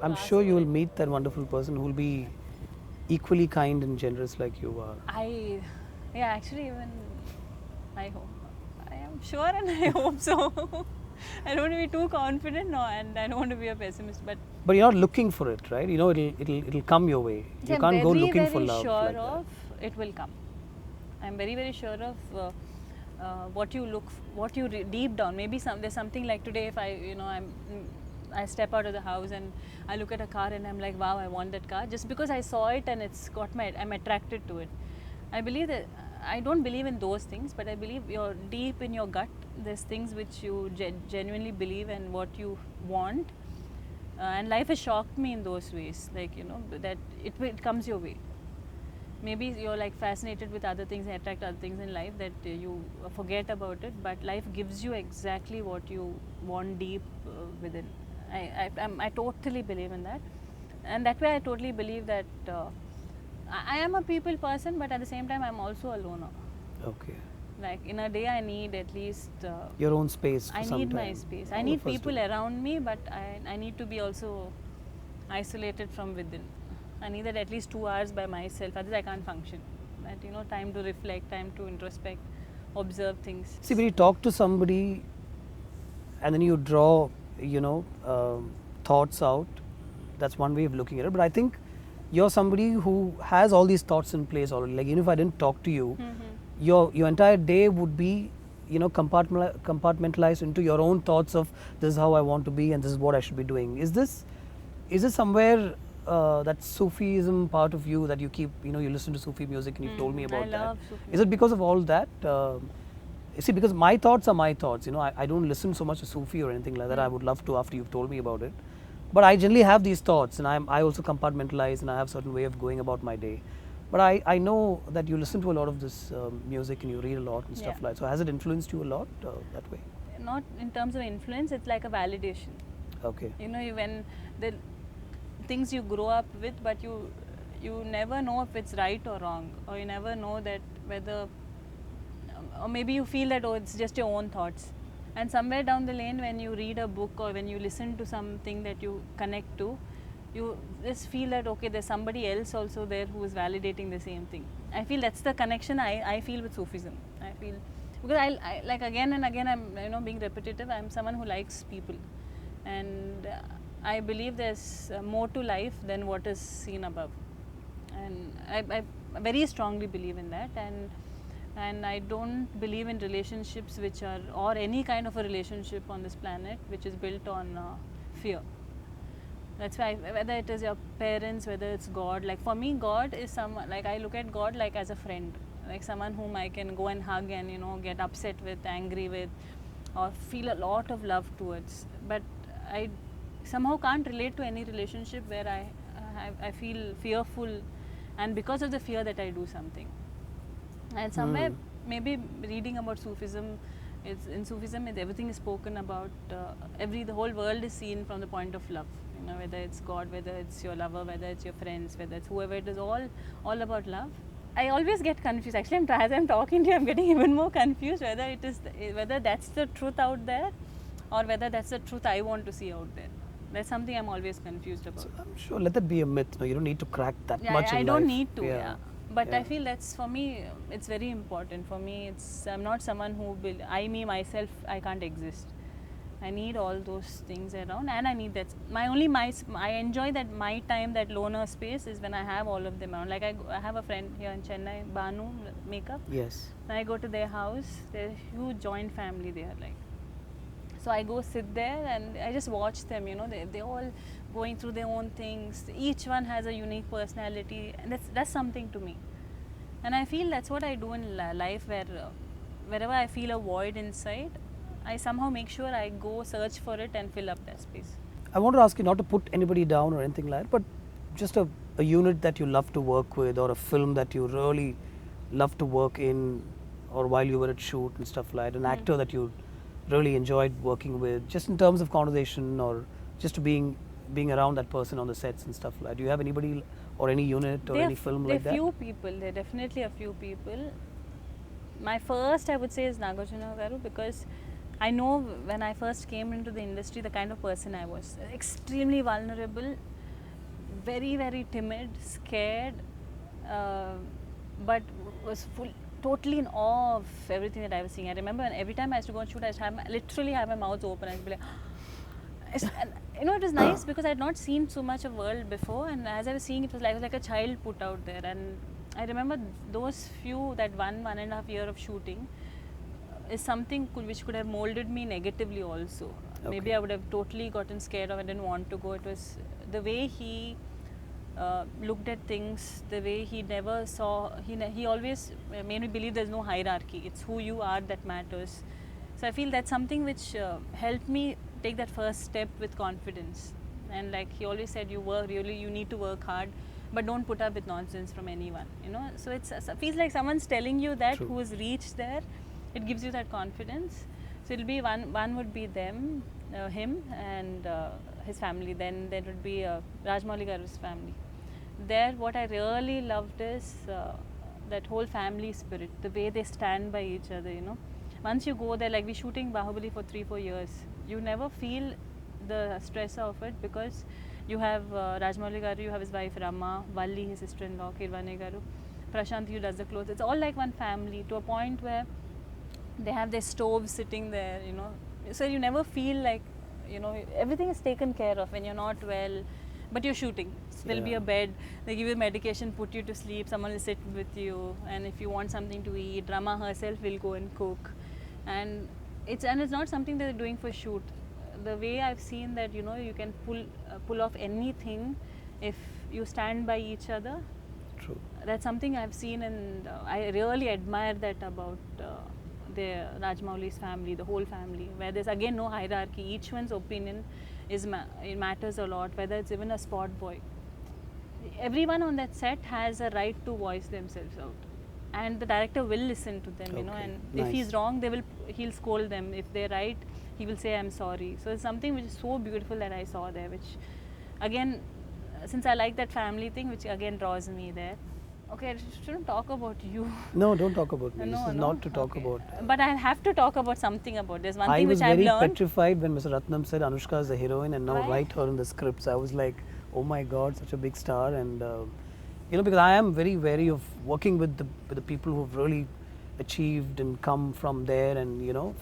I'm sure you will meet that wonderful person who will be equally kind and generous like you are. Yeah, actually, even I hope, I am sure, and I hope so. I don't want to be too confident, no, and I don't want to be a pessimist, but But you're not looking for it, right? You know, it'll come your way. You I'm can't go very, looking for very love sure like that. of it will come. I'm very, very sure of what you what you deep down. Maybe there's something like today. If I step out of the house and I look at a car and I'm like, wow, I want that car. Just because I saw it and I'm attracted to it. I believe that I don't believe in those things, but I believe you're deep in your gut. There's things which you genuinely believe and what you want. And life has shocked me in those ways, like that it comes your way. Maybe you're like fascinated with other things and attract other things in life that you forget about it, but life gives you exactly what you want deep within. I totally believe in that, and that way I totally believe that I am a people person, but at the same time I'm also a loner. Okay. Like in a day I need at least Your own space for I some need time. my space. I All need of us do. people around me, but I need to be also isolated from within. I need that at least 2 hours by myself, otherwise I can't function. That time to reflect, time to introspect, observe things. See, when you talk to somebody and then you draw, you know, thoughts out, that's one way of looking at it. But I think you're somebody who has all these thoughts in place already. Like, even if I didn't talk to you, your entire day would be, you know, compartmentalized into your own thoughts of this is how I want to be and this is what I should be doing. Is this somewhere that Sufism part of you that you keep, you know, you listen to Sufi music and you've told me I about that. love Sufi. Is it because of all that? You see, because my thoughts are my thoughts, you know, I don't listen so much to Sufi or anything like that. I would love to after you've told me about it. But I generally have these thoughts and I also compartmentalize and I have a certain way of going about my day. But I know that you listen to a lot of this music and you read a lot and stuff Yeah. like that. So has it influenced you a lot that way? Not in terms of influence, it's like a validation. Okay. When the things you grow up with, but you never know if it's right or wrong, or you never know that whether, or maybe you feel that it's just your own thoughts, and somewhere down the lane when you read a book or when you listen to something that you connect to, you just feel that okay, there's somebody else also there who is validating the same thing. I feel that's the connection I feel with Sufism. I feel because I like again and again I'm being repetitive. I'm someone who likes people, and I believe there's more to life than what is seen above, and I very strongly believe in that, and I don't believe in relationships which are, or any kind of a relationship on this planet which is built on fear. That's why whether it is your parents, whether it's God, like for me God is someone, like I look at God like as a friend, like someone whom I can go and hug and get upset with, angry with, or feel a lot of love towards. But I somehow can't relate to any relationship where I feel fearful, and because of the fear that I do something. And somewhere maybe reading about Sufism, in Sufism everything is spoken about, the whole world is seen from the point of love, whether it's God, whether it's your lover, whether it's your friends, whether it's whoever, it is all about love. I always get confused. Actually, as I'm talking to you, I'm getting even more confused whether that's the truth out there, or whether that's the truth I want to see out there. That's something I'm always confused about. So I'm sure let that be a myth. No, you don't need to crack that Yeah, much in I life. don't need to. Yeah. But Yeah. I feel that's, for me, it's very important. For me, I'm not someone who me myself, I can't exist. I need all those things around, and I need that. I enjoy that my time, that loner space is when I have all of them around. Like I have a friend here in Chennai, Banu Makeup. Yes. When I go to their house, they're a huge joint family there. Like, so I go sit there and I just watch them. They all going through their own things. Each one has a unique personality, and that's something to me. And I feel that's what I do in life, where wherever I feel a void inside, I somehow make sure I go search for it and fill up that space. I want to ask you not to put anybody down or anything like that, but just a unit that you love to work with, or a film that you really love to work in, or while you were at shoot and stuff like that, an actor that you really enjoyed working with, just in terms of conversation or just being around that person on the sets and stuff like that. Do you have anybody or any unit or any film like that? There are few people. There are definitely a few people. My first, I would say, is Nagarjuna Garu, because I know when I first came into the industry, the kind of person I was. Extremely vulnerable, very, very timid, scared, uh, but was totally in awe of everything that I was seeing. I remember every time I used to go and shoot, I used to literally have my mouth open. I used to be like, and, it was nice because I had not seen so much of world before, and as I was seeing, it was like a child put out there. And I remember those few, that 1.5 year of shooting is something which could have molded me negatively also. Maybe Okay. I would have totally gotten scared of, I didn't want to go. It was the way he looked at things, the way he never saw, he always made me believe there's no hierarchy. It's who you are that matters. So I feel that's something which helped me take that first step with confidence. And like he always said, you need to work hard, but don't put up with nonsense from anyone. So it feels like someone's telling you that, True. who has reached there. It gives you that confidence. So it'll be one would be him and his family. Then there would be Rajmouli Garu's family. There, what I really loved is that whole family spirit, the way they stand by each other. Once you go there, like we're shooting Bahubali for 3-4 years, you never feel the stress of it, because you have Rajmouli Garu, you have his wife Rama, Valli, his sister-in-law, Kirvane Garu, Prashant, who does the clothes. It's all like one family, to a point where they have their stoves sitting there, so you never feel like, everything is taken care of. When you're not well, but you're shooting, there'll be Yeah. a bed, they give you medication, put you to sleep, someone will sit with you, and if you want something to eat, Rama herself will go and cook. And it's not something they're doing for shoot. The way I've seen that, you can pull off anything if you stand by each other. True. That's something I've seen, and I really admire that about the Rajmouli's family, the whole family, where there's again no hierarchy. Each one's opinion it matters a lot, whether it's even a spot boy. Everyone on that set has a right to voice themselves out, and the director will listen to them. Okay, And nice. if he's wrong, he'll scold them. If they're right, he will say, "I'm sorry." So it's something which is so beautiful that I saw there, which again, since I like that family thing, which again draws me there. Okay, I shouldn't talk about you. No, don't talk about me. No, This is no? not to talk Okay. about. But I have to talk about something about this. One I thing was which I've very learned. petrified when Mr. Ratnam said Anushka is the heroine and now Right. write her in the scripts. I was like, oh my God, such a big star. And because I am very wary of working with the people who've really achieved and come from there. And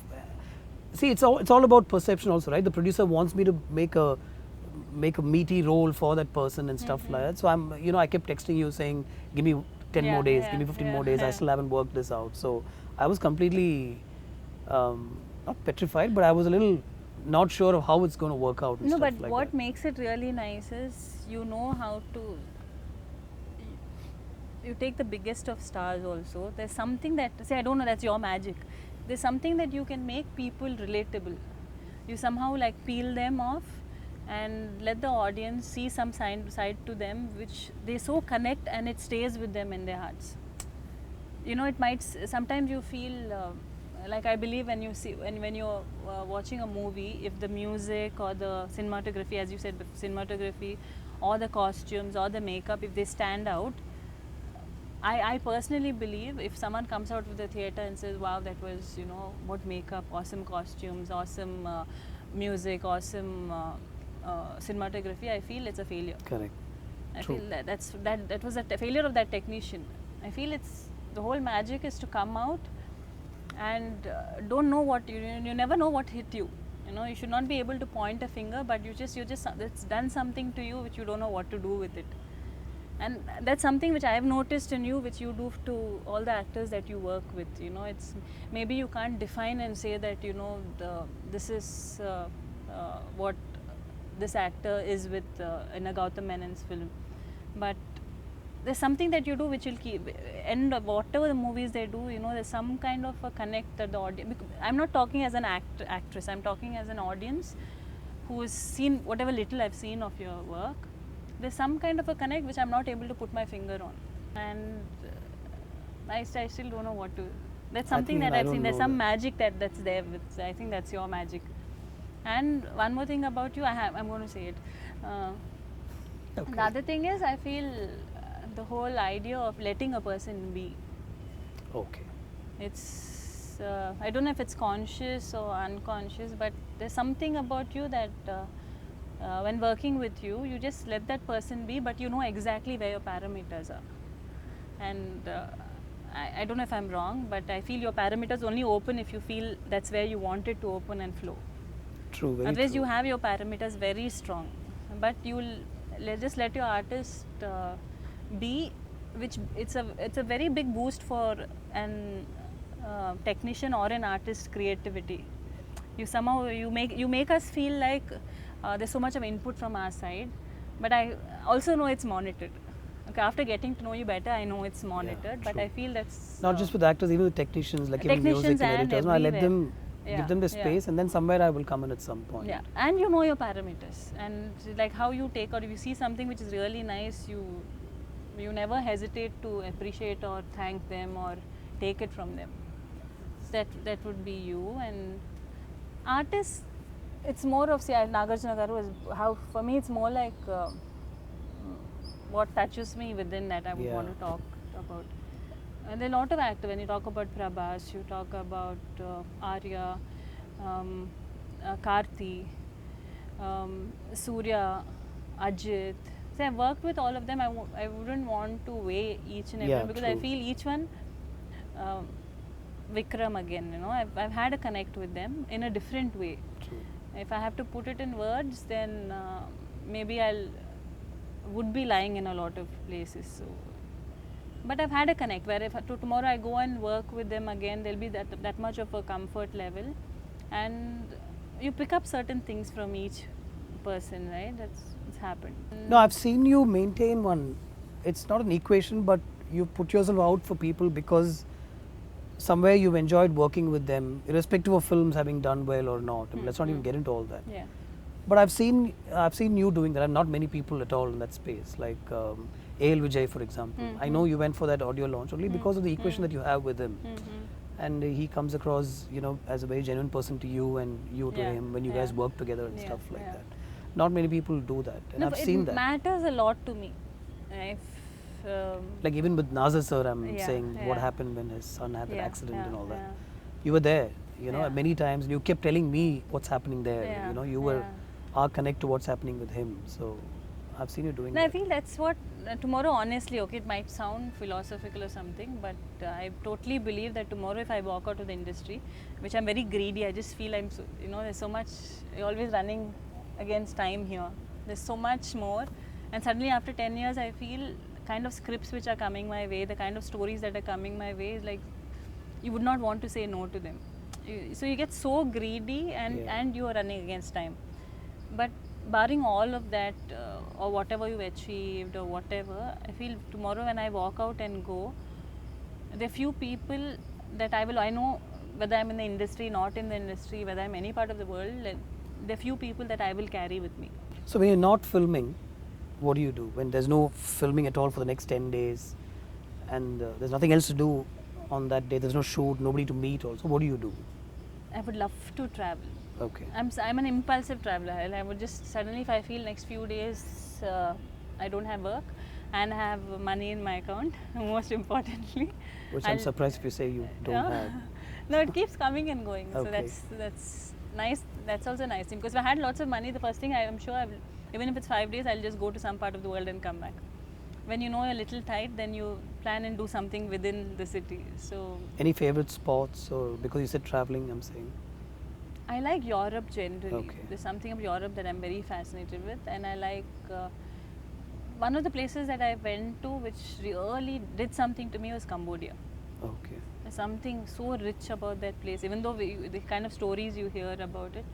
see, it's all about perception also, right? The producer wants me to make a meaty role for that person and stuff like that. So I kept texting you saying, give me 10 Yeah, more days, yeah, give me 15 yeah, more days. I yeah. still haven't worked this out. So I was completely not petrified, but I was a little not sure of how it's going to work out. And No, stuff but like what that. makes it really nice is you know how to. You take the biggest of stars also. There's something that, say, I don't know, that's your magic. There's something that you can make people relatable. You somehow like peel them off and let the audience see some side to them which they so connect, and it stays with them in their hearts. It might sometimes you feel like, I believe when you're watching a movie, if the music or the cinematography, as you said, cinematography or the costumes or the makeup, if they stand out, I personally believe if someone comes out with the theater and says, wow, that was, what makeup, awesome costumes, awesome music, awesome cinematography, I feel it's a failure. Correct. I True. feel that was a failure of that technician. I feel the whole magic is to come out and don't know what you never know what hit you. You should not be able to point a finger, but you just it's done something to you which you don't know what to do with it. And that's something which I have noticed in you, which you do to all the actors that you work with. It's maybe you can't define and say that this is what this actor is with in a Gautam Menon's film, but there's something that you do which will keep, and whatever the movies they do, there's some kind of a connect that the audience. I'm not talking as an actress. I'm talking as an audience who's seen whatever little I've seen of your work. There's some kind of a connect which I'm not able to put my finger on, and I still don't know what to. That's something that I I've don't seen. There's know some that. magic that's there. I think that's your magic. And one more thing about you, I'm going to say it. Okay. The other thing is, I feel the whole idea of letting a person be. Okay. It's I don't know if it's conscious or unconscious, but there's something about you that when working with you, you just let that person be, but you know exactly where your parameters are. And I don't know if I'm wrong, but I feel your parameters only open if you feel that's where you want it to open and flow. True, very Otherwise, true. you have your parameters very strong, but you'll just let your artist be, which it's a very big boost for an technician or an artist's creativity. You make us feel like there's so much of input from our side, but I also know it's monitored. Okay, after getting to know you better, I know it's monitored, but true. I feel that's Not just with actors, even with technicians, like even music technicians and and editors. No, I let everywhere. them Yeah, give them the yeah. space, and then somewhere I will come in at some point. Yeah, and you know your parameters, and like how you take out. If you see something which is really nice, you never hesitate to appreciate or thank them or take it from them. That would be you. And artists, it's more of, see, Nagarjuna Garu is how, for me it's more like what touches me within that I would want to talk about. And there are a lot of actors. When you talk about Prabhas, you talk about Arya, Karthi, Surya, Ajit. So I've worked with all of them. I wouldn't want to weigh each and every Yeah, one, because I true. feel each one, Vikram again, I've had a connect with them in a different way. True. If I have to put it in words, then maybe would be lying in a lot of places. So, but I've had a connect where if tomorrow I go and work with them again, there'll be that much of a comfort level, and you pick up certain things from each person, right? It's happened. No, I've seen you maintain one. It's not an equation, but you put yourself out for people because somewhere you've enjoyed working with them, irrespective of films having done well or not. I mean, let's not even get into all that. Yeah. But I've seen you doing that, and not many people at all in that space. Like A.L. Vijay, for example. I know you went for that audio launch only because of the equation that you have with him. And he comes across, as a very genuine person to you, and you to Yeah, him when you yeah. guys work together and Yeah, stuff like yeah. that. Not many people do that, and No, I've but seen it that. matters a lot to me. If Like even with Nazar sir, I'm Yeah, saying what yeah. happened when his son had that Yeah, accident yeah, and all that. yeah. You were there, Yeah. many times, and you kept telling me what's happening there. Yeah, You were yeah. our connect to what's happening with him. So I've seen you doing No, I that. feel that's what tomorrow, honestly, okay, it might sound philosophical or something, but I totally believe that tomorrow if I walk out of the industry, which I'm very greedy, I just feel I'm so, there's so much, you're always running against time here. There's so much more, and suddenly after 10 years, I feel kind of scripts which are coming my way, the kind of stories that are coming my way, is like you would not want to say no to them. So you get so greedy, and you are running against time. But barring all of that, or whatever you've achieved or whatever, I feel tomorrow when I walk out and go, there are few people that I know whether I'm in the industry, not in the industry, whether I'm any part of the world, there are few people that I will carry with me. So when you're not filming, what do you do? When there's no filming at all for the next 10 days, and there's nothing else to do on that day, there's no shoot, nobody to meet also, what do you do? I would love to travel. Okay. I'm an impulsive traveler. I would just suddenly, if I feel next few days I don't have work and I have money in my account, most importantly. Which I'm surprised if you say you don't have. No, it keeps coming and going. So Okay. that's nice. That's also nice because if I had lots of money, the first thing I'm sure even if it's 5 days, I'll just go to some part of the world and come back. When you know you're a little tight, then you plan and do something within the city. So Any favorite spots, or because you said traveling, I'm saying? I like Europe generally. Okay. There's something of Europe that I'm very fascinated with, and I like one of the places that I went to which really did something to me was Cambodia. Okay. There's something so rich about that place, even though the kind of stories you hear about it,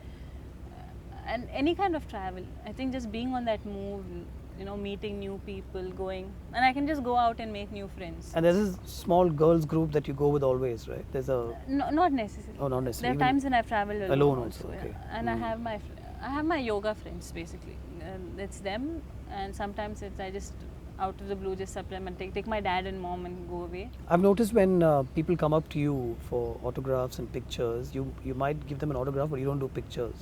and any kind of travel. I think just being on that move, meeting new people, going, and I can just go out and make new friends. And there's this small girls group that you go with always, right? There's a No, not necessarily. Oh, not There necessarily. are Even times when I've traveled alone, alone also, yeah. okay. And I have my yoga friends basically. It's them, and sometimes I just out of the blue just supplement, take my dad and mom and go away. I've noticed when people come up to you for autographs and pictures, you might give them an autograph, but you don't do pictures.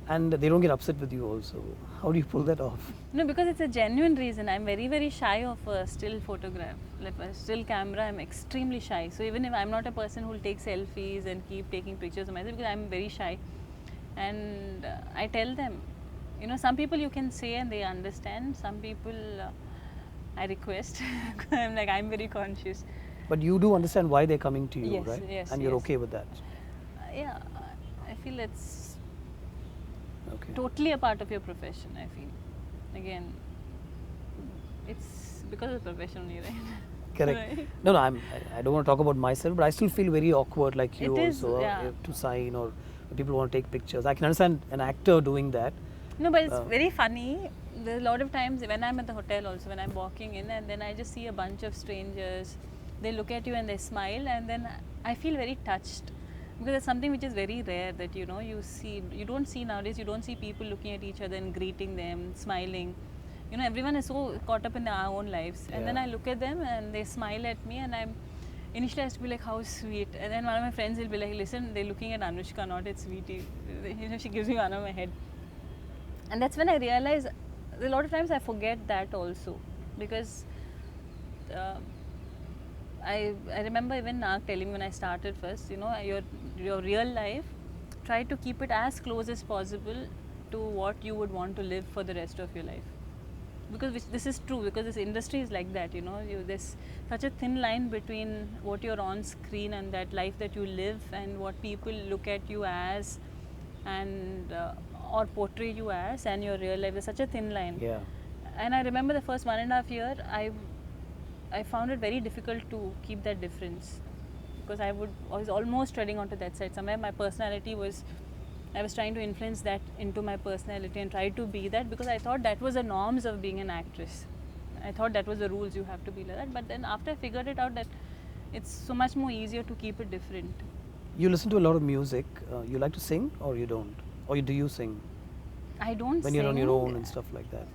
and they don't get upset with you also. How do you pull that off? No, because it's a genuine reason. I'm very, very shy of a still photograph. Like a still camera, I'm extremely shy. So even if I'm not a person who'll take selfies and keep taking pictures of myself, because I'm very shy. And I tell them, you know, some people you can say and they understand. Some people I request. I'm like, I'm very conscious. But you do understand why they're coming to you, Yes, right? yes, And you're yes. okay with that. Yeah, I feel it's Okay. totally a part of your profession. I feel again, it's because of the profession only, right? Correct. Right. No, I don't want to talk about myself, but I still feel very awkward, like you It is, also, yeah. to sign or people want to take pictures. I can understand an actor doing that. No, but it's Uh, very funny. There's a lot of times when I'm at the hotel also, when I'm walking in and then I just see a bunch of strangers, they look at you and they smile, and then I feel very touched. Because it's something which is very rare that you know you don't see nowadays. You don't see people looking at each other and greeting them, smiling. You know, everyone is so caught up in their own lives, and then Yeah. I look at them and they smile at me, and I'm initially I used to be like, how sweet, and then one of my friends will be like, listen, they're looking at Anushka, not at Sweetie. You know, she gives me one of my head. And that's when I realize a lot of times I forget that also, because uh, I remember even Nag telling me when I started first, you know, your real life, try to keep it as close as possible to what you would want to live for the rest of your life. Because this is true, because this industry is like that, you know, there's such a thin line between what you're on screen and that life that you live and what people look at you as and or portray you as and your real life. There's such a thin line. Yeah. And I remember the first 1.5 year, I found it very difficult to keep that difference, because I was almost treading onto that side. Somewhere my personality was, I was trying to influence that into my personality and try to be that, because I thought that was the norms of being an actress. I thought that was the rules, you have to be like that. But then after I figured it out that it's so much more easier to keep it different. You listen to a lot of music. You like to sing or you don't? Or do you sing I don't when sing. you're on your own and stuff like that?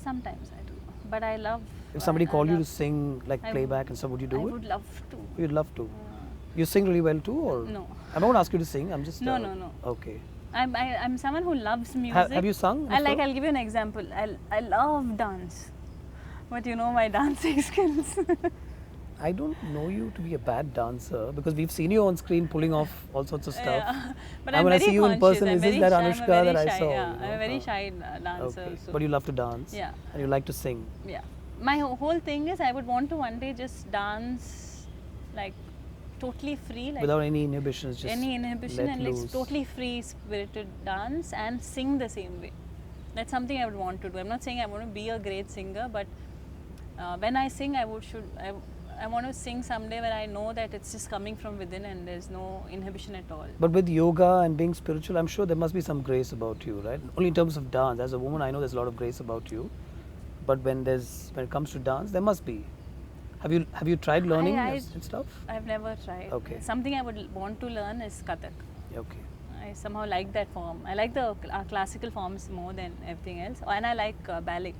Sometimes I do, but I love. If somebody I called you to love- sing, like I playback and stuff, would you do I it? would love to. You'd love to. You sing really well too, or No. I'm not going to ask you to sing. I'm just. No, no. Okay. I'm someone who loves music. Have you sung? I'll before? give you an example. I love dance, but you know my dancing skills. I don't know you to be a bad dancer because we've seen you on screen pulling off all sorts of stuff. Yeah. But And I'm when I very see you in conscious. person, I'm is this very that shy. I'm a Anushka very that I shy, saw? Yeah, you I'm a know? very shy dancer. Okay. So But you love to dance. Yeah. And you like to sing. yeah, my whole thing is I would want to one day just dance like totally free, like Without any inhibitions, just any inhibition, let and loose. like totally free spirited dance and sing the same way. That's something I would want to do. I'm not saying I want to be a great singer, but when I sing, I want to sing someday where I know that it's just coming from within and there's no inhibition at all. But with yoga and being spiritual, I'm sure there must be some grace about you, right? Only in terms of dance. As a woman, I know there's a lot of grace about you. But when it comes to dance, there must be. Have you tried learning and stuff? I've never tried. Okay. Something I would want to learn is Kathak. Okay. I somehow like that form. I like the classical forms more than everything else, and I like ballet.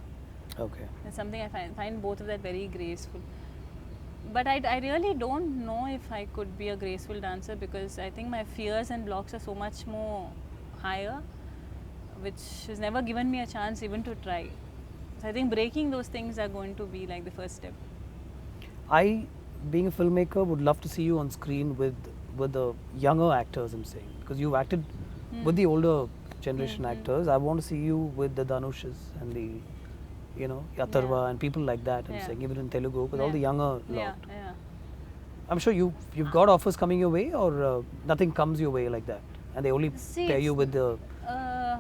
Okay. It's something I find both of that very graceful. But I really don't know if I could be a graceful dancer, because I think my fears and blocks are so much more higher, which has never given me a chance even to try. So I think breaking those things are going to be like the first step. I, being a filmmaker, would love to see you on screen with the younger actors. I'm saying, because you've acted with the older generation actors. I want to see you with the Dhanushas and the, Atharva and people like that. I'm Yeah. saying, even in Telugu, with all the Yeah. younger Yeah, lot. yeah. I'm sure you've got offers coming your way, or nothing comes your way like that, and they only See, pair you it's- with the Uh,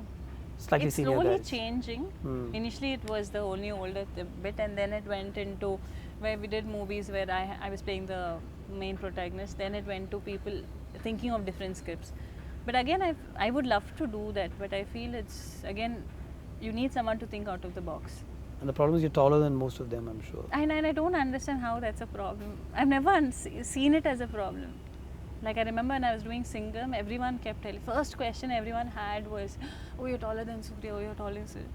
slightly it's senior slowly guys. changing. Hmm. Initially, it was the only older bit, and then it went into where we did movies where I was playing the main protagonist. Then it went to people thinking of different scripts. But again, I would love to do that, but I feel it's again, you need someone to think out of the box. And the problem is you're taller than most of them, I'm sure. And I don't understand how that's a problem. I've never seen it as a problem. Like I remember when I was doing Singham, everyone kept telling. First question everyone had was, "Oh, you're taller than Surya. Oh, you're taller than Surya."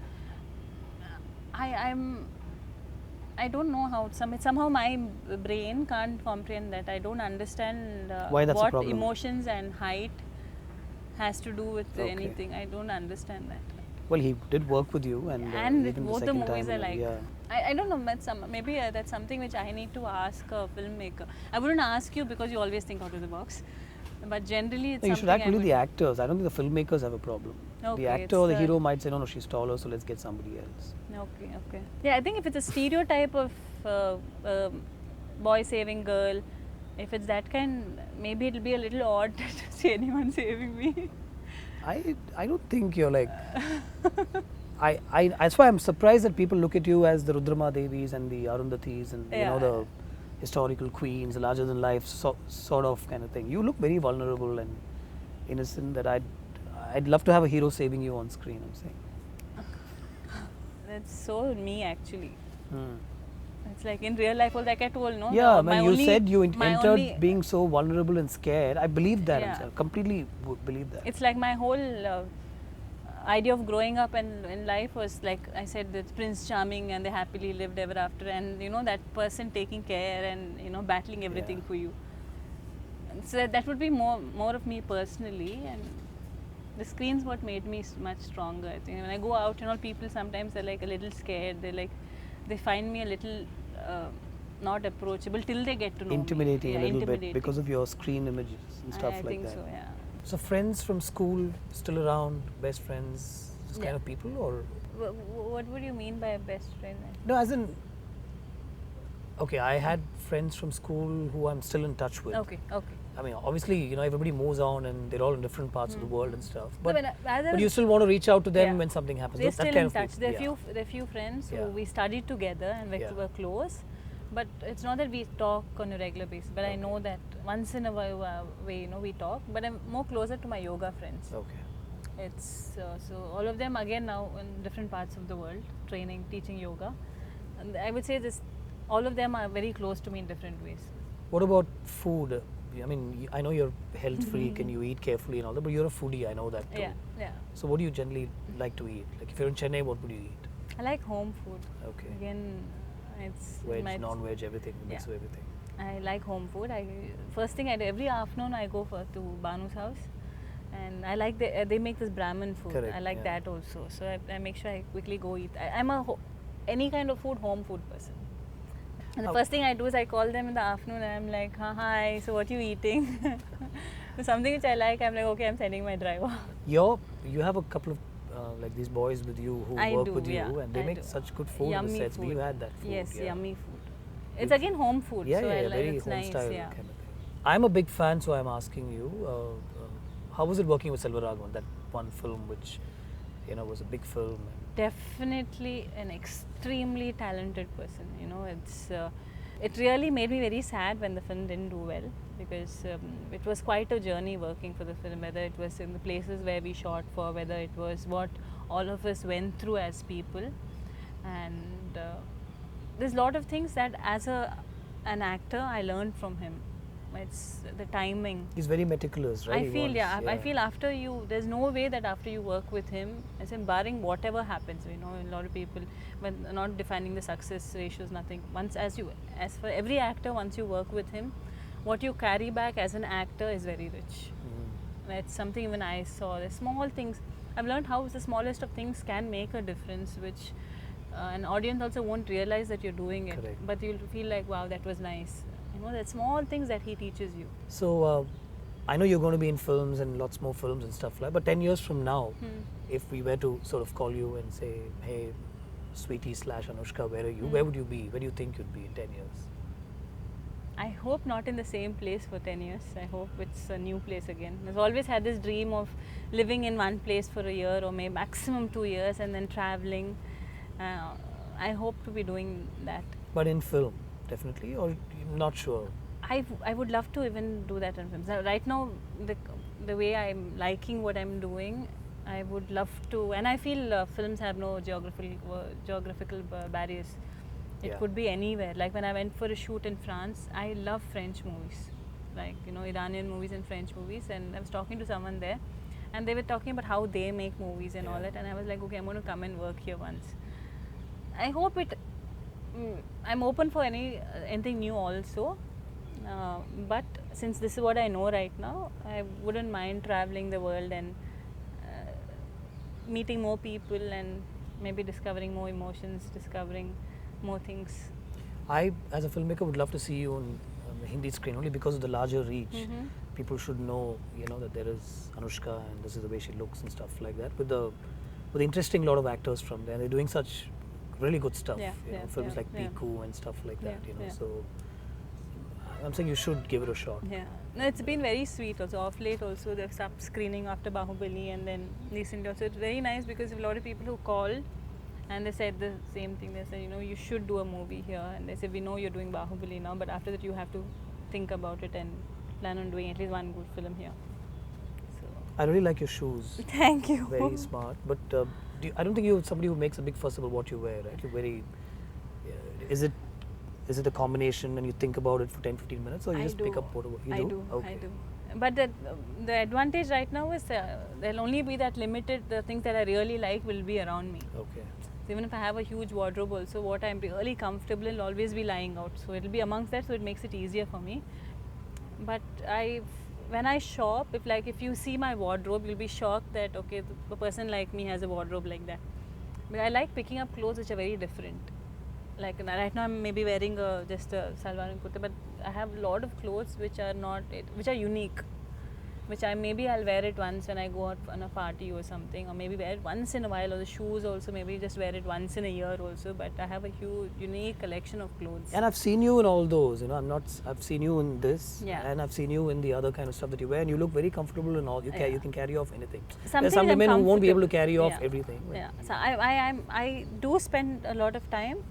I don't know how. Somehow my brain can't comprehend that. I don't understand Why that's a what problem? emotions and height has to do with Okay. anything. I don't understand that. Well, he did work with you, and even both the second movies time, I like. Yeah. I don't know, maybe that's something which I need to ask a filmmaker. I wouldn't ask you because you always think out of the box. But generally, it's No, you should something act I only would. the actors. I don't think the filmmakers have a problem. Okay, The actor it's or the the- hero might say, no, she's taller, so let's get somebody else. Okay. Yeah, I think if it's a stereotype of boy saving girl, if it's that kind, maybe it'll be a little odd to see anyone saving me. I don't think you're like. That's why I'm surprised that people look at you as the Rudrama Devis and the Arundhatis and Yeah. the historical queens, larger than life sort of kind of thing. You look very vulnerable and innocent. That I'd love to have a hero saving you on screen. I'm saying. That's so me actually. Hmm. It's like in real life, like I told, no. Yeah, my man, you only- said you my entered only- being so vulnerable and scared. I believe that. Yeah. I completely believe that. It's like my whole idea of growing up and in life was like I said, the Prince Charming and they happily lived ever after, and that person taking care and battling everything Yeah. for you. And so that would be more of me personally, and the screen's what made me much stronger. I think when I go out, people sometimes are like a little scared. They find me a little not approachable till they get to know Intimidating me. a little bit intimidating. because of your screen images and stuff I like think that. so, yeah. So friends from school still around, best friends, this Yeah. kind of people, or What would you mean by a best friend? no? As in, okay, I had friends from school who I'm still in touch with. Okay. I mean, obviously, everybody moves on and they're all in different parts of the world and stuff. But, when but you still want to reach out to them Yeah. when something happens. They're That still kind in of touch. people, There are few friends Yeah. who we studied together and Yeah. were close, but it's not that we talk on a regular basis. But I know that once in a while, we talk. But I'm more closer to my yoga friends. Okay. It's so all of them again now in different parts of the world, training, teaching yoga. And I would say this, all of them are very close to me in different ways. What about food? I mean, I know you're a health freak and you eat carefully and all that, but you're a foodie. I know that too. Yeah. So, what do you generally like to eat? Like, if you're in Chennai, what would you eat? I like home food. Okay. Again, it's Veg, my- non-veg, everything, mix Yeah. of everything. I like home food. First thing I do every afternoon I go to Banu's house, and I like they make this Brahmin food. Correct, I like yeah. that also. So I make sure I quickly go eat. I'm any kind of food, home food person. And the How- first thing I do is I call them in the afternoon and I'm like, hi, so what you eating? So something which I like, I'm like, okay, I'm sending my driver. You have a couple of like these boys with you who I work do, with you, yeah, and they I make do. such good food in the Yummy sets. food. We've had that food. Yes, yeah. yummy food. It's again home food. Yeah, so yeah, I like very it's home nice. style Yeah. kind of thing. I'm a big fan, so I'm asking you, how was it working with Selvaraghavan? That one film, which was a big film. Definitely an extremely talented person. It really made me very sad when the film didn't do well, because it was quite a journey working for the film, whether it was in the places where we shot for, whether it was what all of us went through as people, and there's a lot of things that as an actor I learned from him. It's the timing. He's very meticulous, right? I He feel, wants- I feel there's no way that after you work with him, as in barring whatever happens, a lot of people, but not defining the success ratios, nothing. As for every actor, once you work with him, what you carry back as an actor is very rich. That's something even I saw. The small things, I've learned how the smallest of things can make a difference, which an audience also won't realize that you're doing it, Correct. but you'll feel like, wow, that was nice. That small things that he teaches you. So, I know you're going to be in films and lots more films and stuff like. But 10 years from now, if we were to sort of call you and say, "Hey, Sweetie / Anushka, where are you? Where would you be? Where do you think you'd be in 10 years?" I hope not in the same place for 10 years. I hope it's a new place again. I've always had this dream of living in one place for a year or maybe maximum 2 years and then traveling. I hope to be doing that. But in film, definitely, or you're not sure? I would love to even do that in films. Right now, the way I'm liking what I'm doing, I would love to, and I feel films have no geographical barriers. It Yeah. could be anywhere. Like when I went for a shoot in France, I love French movies, like Iranian movies and French movies. And I was talking to someone there, and they were talking about how they make movies and all Yeah. that. And I was like, okay, I'm going to come and work here once. I hope it. I'm open for anything new also. But since this is what I know right now, I wouldn't mind traveling the world and meeting more people and maybe discovering more emotions, discovering more things. I, as a filmmaker, would love to see you on the Hindi screen only because of the larger reach. Mhm. People should know, that there is Anushka and this is the way she looks and stuff like that. With the interesting lot of actors from there, they're doing such really good stuff. Yeah, Films yeah, like yeah. Piku and stuff like that. Yeah, yeah. So I'm saying you should give it a shot. Yeah, no, it's been very sweet also. Off late also, they've stopped screening after Bahubali and then recently also. It's very nice because a lot of people who called and they said the same thing. They said, you should do a movie here. And they said, we know you're doing Bahubali now, but after that you have to think about it and plan on doing at least one good film here. So, I really like your shoes. thank you. Very smart. But I don't think you're somebody who makes a big fuss about what you wear, right? You're very. Is it a combination and you think about it for 10-15 minutes, or you I just do. pick up whatever you I do? do. Okay. I do. But the advantage right now is there'll only be that limited. The things that I really like will be around me. Okay. So even if I have a huge wardrobe also, what I'm really comfortable will always be lying out. So it'll be amongst that, so it makes it easier for me. But when I shop, if you see my wardrobe, you'll be shocked that okay, a person like me has a wardrobe like that. But I like picking up clothes which are very different. Like right now, I'm maybe wearing just a salwar and kurta, but I have a lot of clothes which are which are unique. Which I'll wear it once when I go out on a party or something, or maybe wear it once in a while. Or the shoes also, maybe just wear it once in a year also. But I have a huge, unique collection of clothes. And I've seen you in all those. I've seen you in this, Yeah. and I've seen you in the other kind of stuff that you wear, and you look very comfortable in all. You Yeah. you can carry off anything. Something There's some I'm women who won't be able to comfortable. carry off Yeah. everything. Yeah. So I do spend a lot of time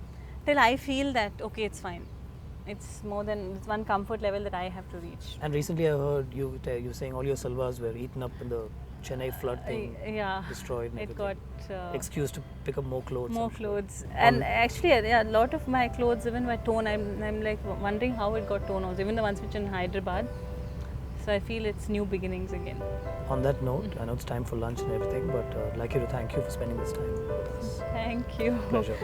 till I feel that okay, it's fine. It's one comfort level that I have to reach. And recently, I heard you saying all your salwars were eaten up in the Chennai flood thing, Yeah. destroyed. And It everything. got Excuse to pick up more clothes. more I'm sure. clothes, and actually, a lot of my clothes, even my torn, I'm like wondering how it got torn also. Even the ones which in Hyderabad. So I feel it's new beginnings again. On that note, I know it's time for lunch and everything, but I'd like you to thank you for spending this time with us. Thank you. Pleasure.